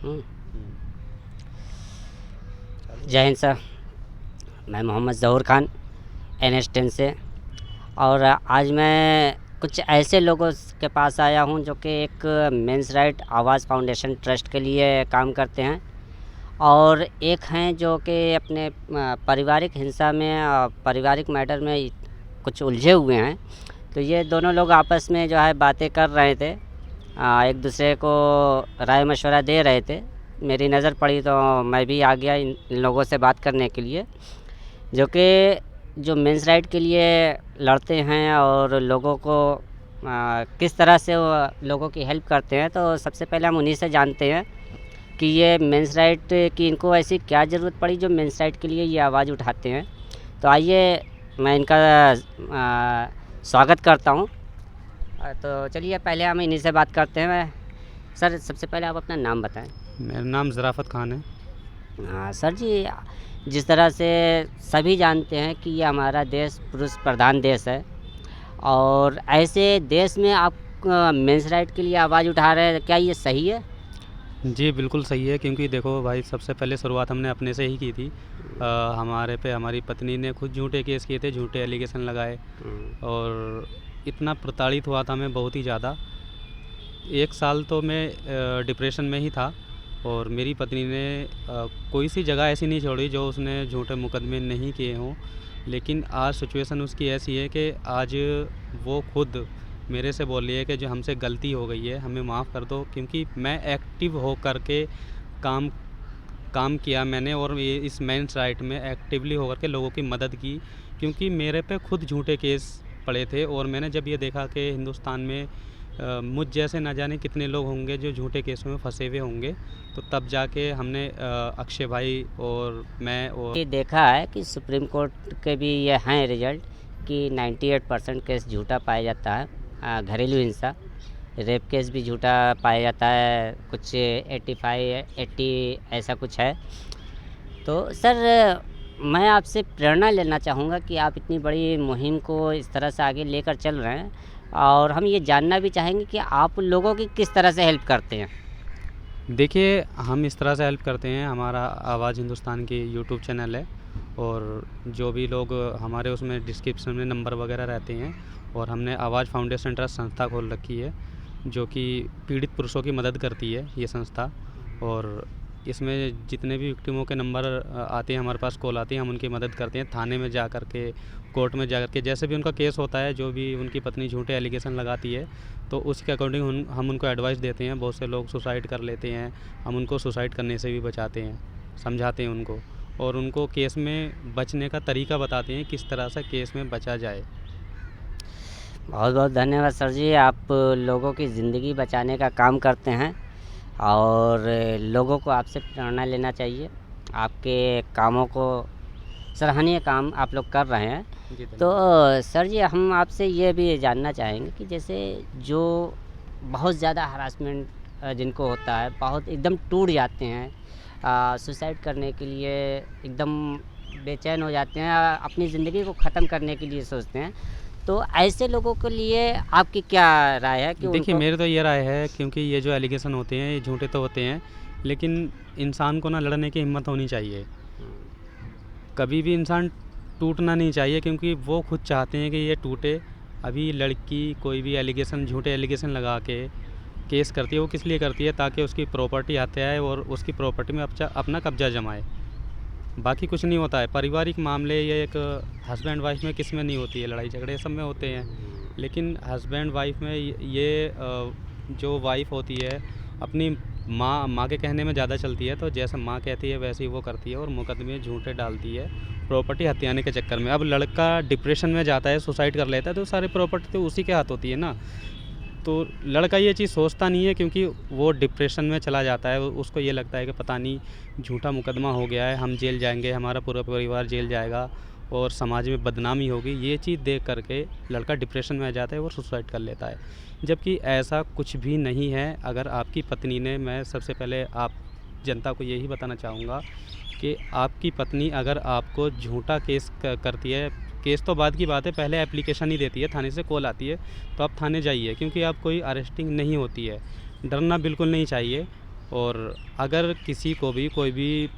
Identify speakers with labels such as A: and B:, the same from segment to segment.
A: हम्म।
B: चलो।
A: जय हिंद सर। मैं मोहम्मद ज़हूर खान NS10 से। और आज मैं कुछ ऐसे लोगों के पास आया हूं जो कि एक मेंस राइट आवाज़ फाउंडेशन ट्रस्ट के लिए काम करते हैं, और एक हैं जो कि अपने पारिवारिक हिंसा में पारिवारिक मैटर में कुछ उलझे हुए हैं। तो ये दोनों लोग आपस में जो है बातें कर रहे थे, एक दूसरे को राय मशवरा दे रहे थे। मेरी नज़र पड़ी तो मैं भी आ गया इन लोगों से बात करने के लिए, जो कि जो मेंस राइट के लिए लड़ते हैं और लोगों को किस तरह से वो लोगों की हेल्प करते हैं। तो सबसे पहले हम उन्हीं से जानते हैं कि ये मेंस राइट की इनको ऐसी क्या ज़रूरत पड़ी जो मेंस राइट के लिए ये आवाज़ उठाते हैं। तो आइए मैं इनका स्वागत करता हूँ। तो चलिए पहले हम इन्हीं से बात करते हैं। सर सबसे पहले आप अपना नाम बताएं।
B: मेरा नाम ज़राफ़त खान है।
A: हाँ सर जी, जिस तरह से सभी जानते हैं कि ये हमारा देश पुरुष प्रधान देश है, और ऐसे देश में आप मेंस राइट के लिए आवाज़ उठा रहे हैं, क्या ये सही है?
B: जी बिल्कुल सही है, क्योंकि देखो भाई, सबसे पहले शुरुआत हमने अपने से ही की थी। हमारे पे हमारी पत्नी ने खुद झूठे केस किए थे, झूठे एलिगेशन लगाए, और इतना प्रताड़ित हुआ था मैं बहुत ही ज़्यादा। 1 साल तो मैं डिप्रेशन में ही था, और मेरी पत्नी ने कोई सी जगह ऐसी नहीं छोड़ी जो उसने झूठे मुकदमे नहीं किए हों। लेकिन आज सिचुएशन उसकी ऐसी है कि आज वो खुद मेरे से बोल रही है कि जो हमसे गलती हो गई है हमें माफ़ कर दो, क्योंकि मैं एक्टिव हो कर के काम काम किया मैंने, और ये इस मेंस राइट में एक्टिवली होकर के लोगों की मदद की, क्योंकि मेरे पे खुद झूठे केस पड़े थे। और मैंने जब ये देखा कि हिंदुस्तान में मुझ जैसे ना जाने कितने लोग होंगे जो झूठे केसों में फंसे हुए होंगे, तो तब जाके हमने अक्षय भाई और मैं और
A: ये देखा है कि सुप्रीम कोर्ट के भी ये हैं रिजल्ट कि 98% केस झूठा पाया जाता है। घरेलू हिंसा, रेप केस भी झूठा पाया जाता है, कुछ 85-80 ऐसा कुछ है। तो सर मैं आपसे प्रेरणा लेना चाहूँगा कि आप इतनी बड़ी मुहिम को इस तरह से आगे लेकर चल रहे हैं, और हम ये जानना भी चाहेंगे कि आप लोगों की किस तरह से हेल्प करते हैं।
B: देखिए, हम इस तरह से हेल्प करते हैं। हमारा आवाज़ हिंदुस्तान की यूट्यूब चैनल है, और जो भी लोग हमारे उसमें डिस्क्रिप्शन में नंबर वगैरह रहते हैं, और हमने आवाज़ फाउंडेशन ट्रस्ट संस्था खोल रखी है, जो कि पीड़ित पुरुषों की मदद करती है ये संस्था। और इसमें जितने भी विक्टिमों के नंबर आते हैं हमारे पास, कॉल आती है, हम उनकी मदद करते हैं। थाने में जा कर के, कोर्ट में जा कर के, जैसे भी उनका केस होता है, जो भी उनकी पत्नी झूठे एलिगेशन लगाती है, तो उसके अकॉर्डिंग हम उनको एडवाइस देते हैं। बहुत से लोग सुसाइड कर लेते हैं, हम उनको सुसाइड करने से भी बचाते हैं, समझाते हैं उनको, और उनको केस में बचने का तरीका बताते हैं, किस तरह से केस में बचा जाए।
A: बहुत बहुत धन्यवाद सर जी, आप लोगों की ज़िंदगी बचाने का काम करते हैं, और लोगों को आपसे प्रेरणा लेना चाहिए। आपके कामों को सराहनीय काम आप लोग कर रहे हैं।
B: जी
A: तो
B: धन्यवाद।
A: सर जी हम आपसे ये भी जानना चाहेंगे कि जैसे जो बहुत ज़्यादा हरासमेंट जिनको होता है, बहुत एकदम टूट जाते हैं, सुसाइड करने के लिए एकदम बेचैन हो जाते हैं, अपनी ज़िंदगी को ख़त्म करने के लिए सोचते हैं। तो ऐसे लोगों के लिए आपकी क्या राय है कि
B: देखिए,
A: उनको
B: मेरी तो ये राय है, क्योंकि ये जो एलिगेशन होते हैं ये झूठे तो होते हैं, लेकिन इंसान को ना लड़ने की हिम्मत होनी चाहिए। कभी भी इंसान टूटना नहीं चाहिए, क्योंकि वो खुद चाहते हैं कि ये टूटे। अभी लड़की कोई भी एलिगेशन, झूठे एलिगेशन लगा के केस करती है, वो किस लिए करती है? ताकि उसकी प्रॉपर्टी हाथ आए और उसकी प्रॉपर्टी में अपना कब्जा जमाए। बाकी कुछ नहीं होता है। पारिवारिक मामले ये एक हस्बैंड वाइफ में किस में नहीं होती है, लड़ाई झगड़े सब में होते हैं, लेकिन हस्बैंड वाइफ में ये जो वाइफ होती है अपनी माँ के कहने में ज़्यादा चलती है। तो जैसे माँ कहती है वैसे ही वो करती है, और मुकदमे झूठे डालती है प्रॉपर्टी हथियाने के चक्कर में। अब लड़का डिप्रेशन में जाता है, सुसाइड कर लेता है, तो सारी प्रॉपर्टी तो उसी के हाथ होती है ना। तो लड़का ये चीज़ सोचता नहीं है, क्योंकि वो डिप्रेशन में चला जाता है। उसको ये लगता है कि पता नहीं झूठा मुकदमा हो गया है, हम जेल जाएंगे, हमारा पूरा परिवार जेल जाएगा, और समाज में बदनामी होगी। ये चीज़ देख करके लड़का डिप्रेशन में आ जाता है और सुसाइड कर लेता है, जबकि ऐसा कुछ भी नहीं है। अगर आपकी पत्नी ने, मैं सबसे पहले आप जनता को यही बताना चाहूँगा कि आपकी पत्नी अगर आपको झूठा केस करती है, केस तो बाद की बात है, पहले एप्लीकेशन ही देती है, थाने से कॉल आती है, तो आप थाने जाइए, क्योंकि आप कोई अरेस्टिंग नहीं होती है। डरना बिल्कुल नहीं चाहिए। और अगर किसी को भी कोई भी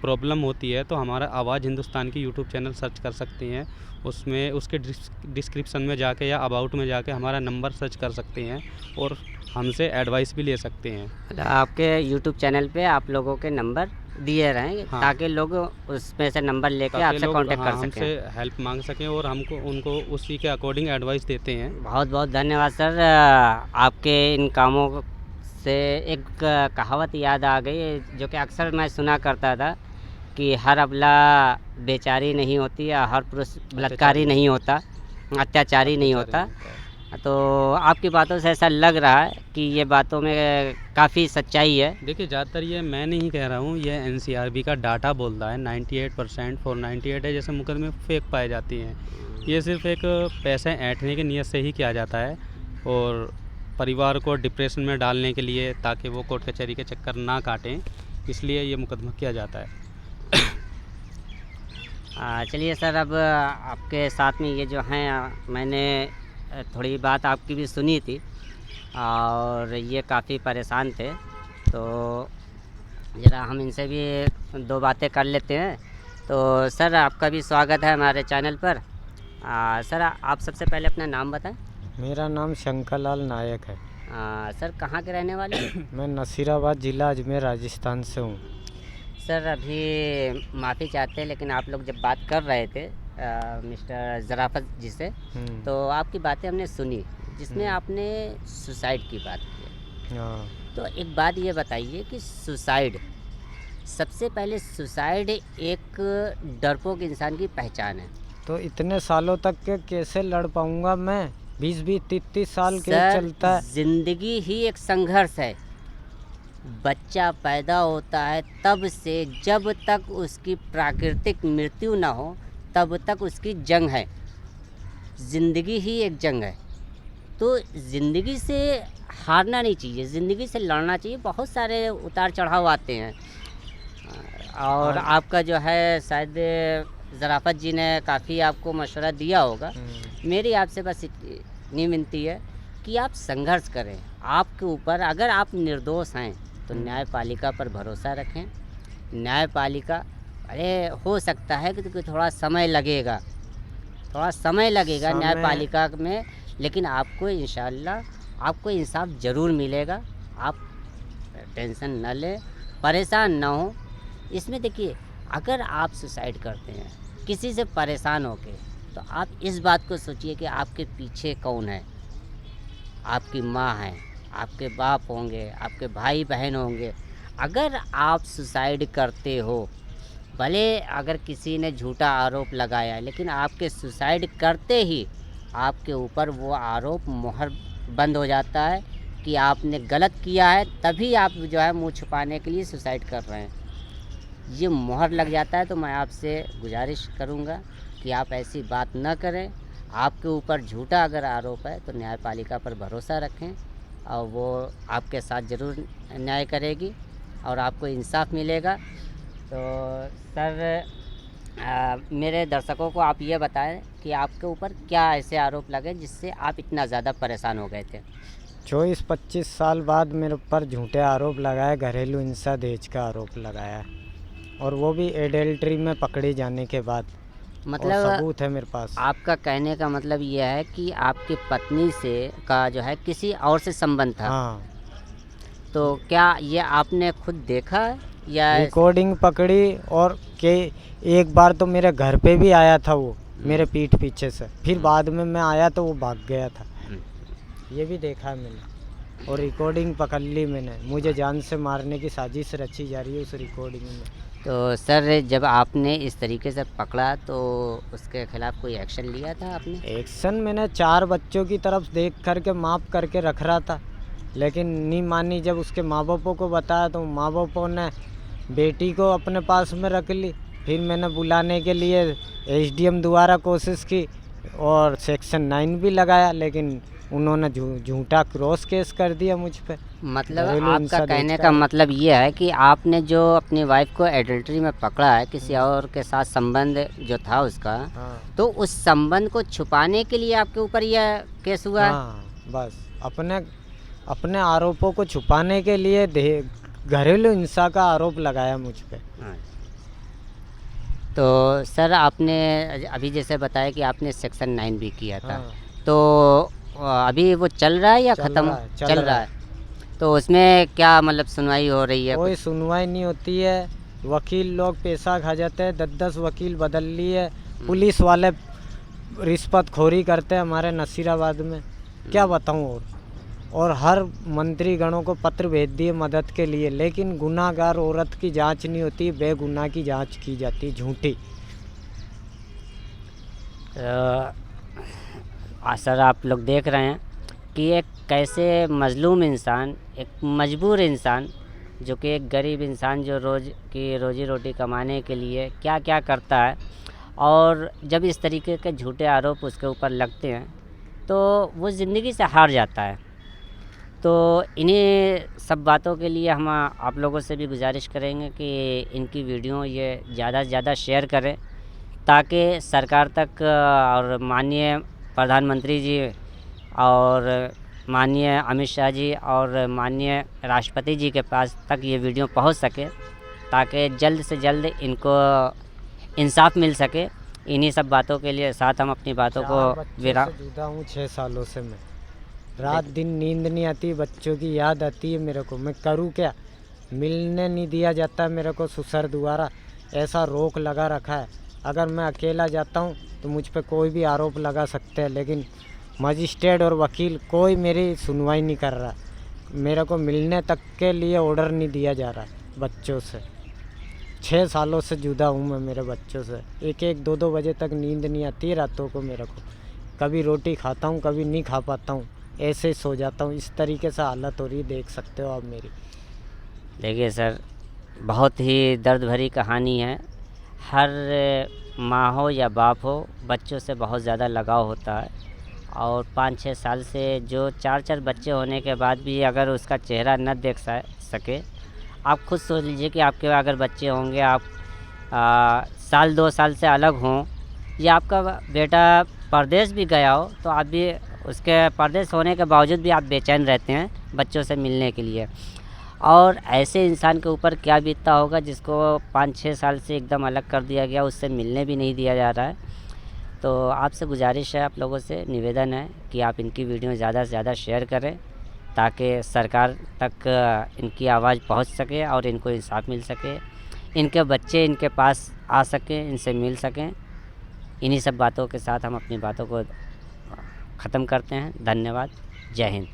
B: प्रॉब्लम होती है तो हमारा आवाज़ हिंदुस्तान की यूट्यूब चैनल सर्च कर सकते हैं। उसमें उसके डिस्क्रिप्शन में जाके या अबाउट में जाके हमारा नंबर सर्च कर सकते हैं और हमसे एडवाइस भी ले सकते हैं।
A: मतलब आपके यूट्यूब चैनल पे आप लोगों के नंबर दिए रहें
B: हाँ।
A: ताकि लोग उसमें से नंबर लेके
B: ताकि
A: आपसे
B: लोग
A: कांटेक्ट
B: हाँ,
A: कर
B: हमसे
A: सकें।
B: हेल्प मांग सकें और हमको उनको उसी के अकॉर्डिंग एडवाइस देते हैं।
A: बहुत बहुत धन्यवाद सर। आपके इन कामों से एक कहावत याद आ गई जो कि अक्सर मैं सुना करता था कि हर अबला बेचारी नहीं होती या हर पुरुष बलात्कारी नहीं होता, अत्याचारी नहीं होता। तो आपकी बातों से ऐसा लग रहा है कि ये बातों में काफ़ी सच्चाई है।
B: देखिए ज़्यादातर ये मैं नहीं कह रहा हूँ, ये एनसीआरबी का डाटा बोलता है 98% 498 है जैसे मुकदमे फेक पाए जाती हैं। ये सिर्फ एक पैसे ऐंठने की नीयत से ही किया जाता है और परिवार को डिप्रेशन में डालने के लिए, ताकि वो कोर्ट कचहरी के चक्कर ना काटें, इसलिए ये मुकदमा किया जाता है।
A: चलिए सर, अब आपके साथ में ये जो हैं मैंने थोड़ी बात आपकी भी सुनी थी और ये काफ़ी परेशान थे, तो ज़रा हम इनसे भी दो बातें कर लेते हैं। तो सर, आपका भी स्वागत है हमारे चैनल पर। सर, आप सबसे पहले अपना नाम बताएं।
C: मेरा नाम शंकर लाल नायक है।
A: सर, कहाँ के रहने वाले हैं?
C: मैं नसीराबाद ज़िला अजमेर राजस्थान से हूँ।
A: सर, अभी माफ़ी चाहते हैं लेकिन आप लोग जब बात कर रहे थे मिस्टर ज़राफ़त जी से, तो आपकी बातें हमने सुनी जिसमें आपने सुसाइड की बात की।
C: हाँ।
A: तो एक बात ये बताइए कि सुसाइड, सबसे पहले सुसाइड एक डरपोक इंसान की पहचान है।
C: तो इतने सालों तक के कैसे लड़ पाऊँगा मैं? 20-20 30-30 साल के
A: सर,
C: चलता है।
A: जिंदगी ही एक संघर्ष है। बच्चा पैदा होता है तब से जब तक उसकी प्राकृतिक मृत्यु ना हो तब तक उसकी जंग है। ज़िंदगी ही एक जंग है, तो ज़िंदगी से हारना नहीं चाहिए, ज़िंदगी से लड़ना चाहिए। बहुत सारे उतार चढ़ाव आते हैं और आपका जो है शायद ज़राफ़त जी ने काफ़ी आपको मशवरा दिया होगा। मेरी आपसे बस इतनी विनती है कि आप संघर्ष करें। आपके ऊपर अगर आप निर्दोष हैं तो न्यायपालिका पर भरोसा रखें। न्यायपालिका, अरे हो सकता है कि थोड़ा समय लगेगा न्यायपालिका में, लेकिन आपको इंशाल्लाह आपको इंसाफ ज़रूर मिलेगा। आप टेंशन न लें, परेशान ना हो। इसमें देखिए, अगर आप सुसाइड करते हैं किसी से परेशान होके, तो आप इस बात को सोचिए कि आपके पीछे कौन है। आपकी माँ है, आपके बाप होंगे, आपके भाई बहन होंगे। अगर आप सुसाइड करते हो, भले अगर किसी ने झूठा आरोप लगाया, लेकिन आपके सुसाइड करते ही आपके ऊपर वो आरोप मोहर बंद हो जाता है कि आपने गलत किया है, तभी आप जो है मुंह छुपाने के लिए सुसाइड कर रहे हैं। ये मोहर लग जाता है। तो मैं आपसे गुजारिश करूँगा कि आप ऐसी बात न करें। आपके ऊपर झूठा अगर आरोप है तो न्यायपालिका पर भरोसा रखें और वो आपके साथ ज़रूर न्याय करेगी और आपको इंसाफ मिलेगा। तो सर, मेरे दर्शकों को आप ये बताएं कि आपके ऊपर क्या ऐसे आरोप लगे जिससे आप इतना ज़्यादा परेशान हो गए थे?
C: 24-25 साल बाद मेरे ऊपर झूठे आरोप लगाए, घरेलू हिंसा दहेज का आरोप लगाया, और वो भी एडल्ट्री में पकड़े जाने के बाद।
A: मतलब
C: और सबूत है मेरे पास।
A: आपका कहने का मतलब ये है कि आपकी पत्नी से का जो है किसी और से संबंध था।
C: हाँ।
A: तो क्या ये आपने खुद देखा या
C: रिकॉर्डिंग पकड़ी, और के एक बार तो मेरे घर पे भी आया था वो, मेरे पीठ पीछे से। फिर बाद में मैं आया तो वो भाग गया था। ये भी देखा है मैंने, और रिकॉर्डिंग पकड़ ली मैंने। मुझे जान से मारने की साजिश रची जा रही है उस रिकॉर्डिंग में।
A: तो सर, जब आपने इस तरीके से पकड़ा तो उसके खिलाफ कोई एक्शन लिया था आपने?
C: एक्शन मैंने 4 बच्चों की तरफ देख करके माफ़ करके रख रहा था, लेकिन नहीं मानी। जब उसके माँ बापों को बताया तो माँ बापों ने बेटी को अपने पास में रख ली। फिर मैंने बुलाने के लिए एसडीएम द्वारा कोशिश की और सेक्शन 9 भी लगाया, लेकिन उन्होंने झूठा क्रॉस केस कर दिया मुझ पे।
A: मतलब आपका कहने का मतलब ये है कि आपने जो अपनी वाइफ को एडल्ट्री में पकड़ा है, किसी और के साथ संबंध जो था उसका,
C: हाँ।
A: तो उस संबंध को छुपाने के लिए आपके ऊपर यह केस हुआ है?
C: हाँ, बस अपने आरोपों को छुपाने के लिए घरेलू हिंसा का आरोप लगाया मुझ पे।
A: हाँ। तो सर आपने अभी जैसे बताया कि आपने सेक्शन 9 भी किया था,
C: हाँ,
A: तो अभी वो चल रहा है या
C: चल
A: ख़त्म
C: रहा है,
A: चल रहा है? तो उसमें क्या मतलब सुनवाई हो रही है
C: कोई
A: कुछ?
C: सुनवाई नहीं होती है। वकील लोग पैसा खा जाते हैं, 10-10 वकील बदल लिए। पुलिस वाले रिश्वतखोरी करते हैं हमारे नसीराबाद में, क्या बताऊं। और हर मंत्री गणों को पत्र भेज दिए मदद के लिए, लेकिन गुनाहगार औरत की जांच नहीं होती, बेगुनाह की जांच की जाती, झूठी।
A: सर आप लोग देख रहे हैं कि एक कैसे मज़लूम इंसान, एक मजबूर इंसान, जो कि एक गरीब इंसान जो रोज़ की रोज़ी रोटी कमाने के लिए क्या क्या करता है, और जब इस तरीके के झूठे आरोप उसके ऊपर लगते हैं तो वो ज़िंदगी से हार जाता है। तो इन्हीं सब बातों के लिए हम आप लोगों से भी गुजारिश करेंगे कि इनकी वीडियो ये ज़्यादा से ज़्यादा शेयर करें, ताकि सरकार तक और माननीय प्रधानमंत्री जी और माननीय अमित शाह जी और माननीय राष्ट्रपति जी के पास तक ये वीडियो पहुंच सके, ताकि जल्द से जल्द इनको इंसाफ मिल सके। इन्हीं सब बातों के लिए साथ हम अपनी बातों
C: 4
A: को
C: बच्चों
A: विराम
C: से जुदा हूँ 6 सालों से मैं। रात दिन नींद नहीं आती, बच्चों की याद आती है मेरे को। मैं करूँ क्या? मिलने नहीं दिया जाता मेरे को ससुर द्वारा, ऐसा रोक लगा रखा है। अगर मैं अकेला जाता हूँ तो मुझ पे कोई भी आरोप लगा सकते हैं, लेकिन मजिस्ट्रेट और वकील कोई मेरी सुनवाई नहीं कर रहा। मेरे को मिलने तक के लिए ऑर्डर नहीं दिया जा रहा है बच्चों से। 6 सालों से जुदा हूँ मैं मेरे बच्चों से। 1-1, 2-2 बजे तक नींद नहीं आती रातों को मेरे को। कभी रोटी खाता हूँ, कभी नहीं खा पाता हूँ, ऐसे ही सो जाता हूँ। इस तरीके से हालत हो रही है, देख सकते हो आप मेरी।
A: देखिए सर, बहुत ही दर्द भरी कहानी है। हर माँ हो या बाप हो, बच्चों से बहुत ज़्यादा लगाव होता है, और 5-6 साल से जो 4-4 बच्चे होने के बाद भी अगर उसका चेहरा न देख सके, आप खुद सोच लीजिए कि आपके अगर बच्चे होंगे, आप साल 2 साल से अलग हों, या आपका बेटा परदेश भी गया हो, तो आप भी उसके परदेश होने के बावजूद भी आप बेचैन रहते हैं बच्चों से मिलने के लिए। और ऐसे इंसान के ऊपर क्या बीतता होगा जिसको 5-6 साल से एकदम अलग कर दिया गया, उससे मिलने भी नहीं दिया जा रहा है। तो आपसे गुजारिश है, आप लोगों से निवेदन है कि आप इनकी वीडियो ज़्यादा से ज़्यादा शेयर करें, ताकि सरकार तक इनकी आवाज़ पहुंच सके और इनको इंसाफ मिल सके, इनके बच्चे इनके पास आ सकें, इनसे मिल सकें। इन्हीं सब बातों के साथ हम अपनी बातों को ख़त्म करते हैं। धन्यवाद। जय हिंद।